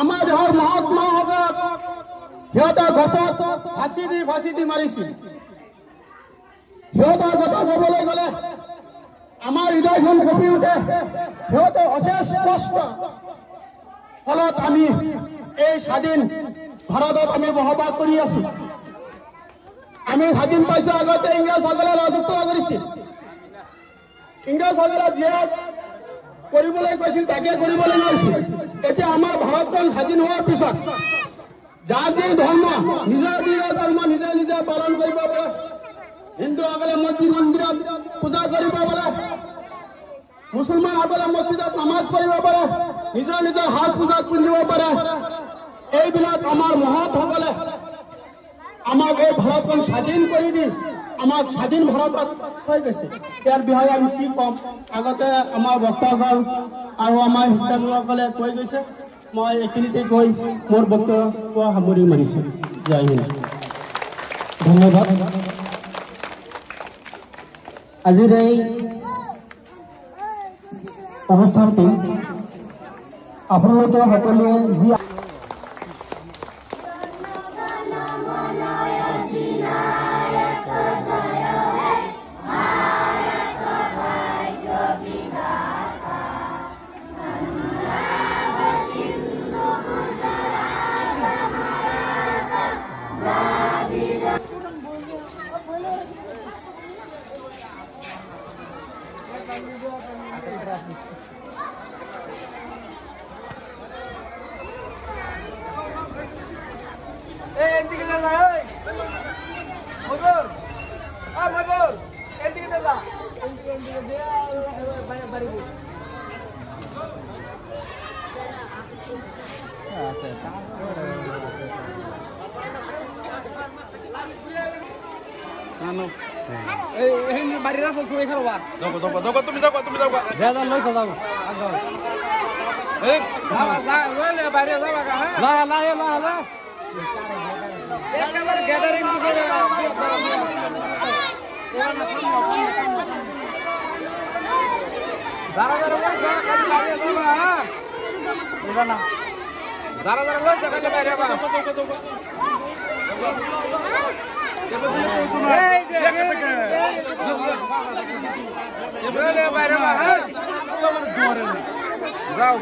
আমাৰ দেশৰ মহাত্মাসকলক সিহঁতৰ গছত ফাঁচি দি মাৰিছিল। সিহঁতৰ কথা ক'বলৈ গ'লে আমাৰ হৃদয়খন কঁপি উঠে। সিহঁতে অশেষ কষ্ট ফলত আমি এই স্বাধীন ভাৰতত আমি বসবাস কৰি আছো। আমি স্বাধীন পাইছো, আগতে ইংৰাজসকলে ৰাজত্ব কৰিছিল। ইংৰাজসকলে যিয়ে কৰিবলৈ কৈছিল তাকে কৰিবলৈ লৈছিল। এতিয়া আমাৰ ভাৰতখন স্বাধীন হোৱাৰ পিছত যাৰ যি ধৰ্ম নিজৰ ধৰ্ম নিজে নিজে পালন কৰিব পাৰে। হিন্দুসকলে মছজিদ মন্দিৰত পূজা কৰিব পাৰে, মুছলমানসকলে মছজিদত নামাজ পঢ়িব পাৰে, নিজৰ নিজৰ সাজ পোছাক পিন্ধিব পাৰে। এইবিলাক আমাৰ মহৎসকলে আমাক এই ভাৰতখন স্বাধীন কৰি দি আমাক স্বাধীন ভাৰতত হৈ গৈছে। ইয়াৰ বিষয়ে আমি কি ক'ম? আগতে আমাৰ বক্তাসকল আৰু আমাৰ শিক্ষাগুৰুসকলে কৈ গৈছে। মই এইখিনিতে কৈ মোৰ বক্তব্য সামৰি মাৰিছো। জয় হিন্দ, ধন্যবাদ। আজিৰ এই অনুষ্ঠানটি আপোনালোকে সকলোৱে যি বাড়িরা বলছো এখানে বা যাও তুমি যাও যা লই যাও এই যা লইলে বাইরে যাবা কা হ্যাঁ লা একবার গ্যাদারিং করে যারা লই যা বাইরে যাবা হ্যাঁ বুঝা না যারা লই যা বাইরে যাবা যাও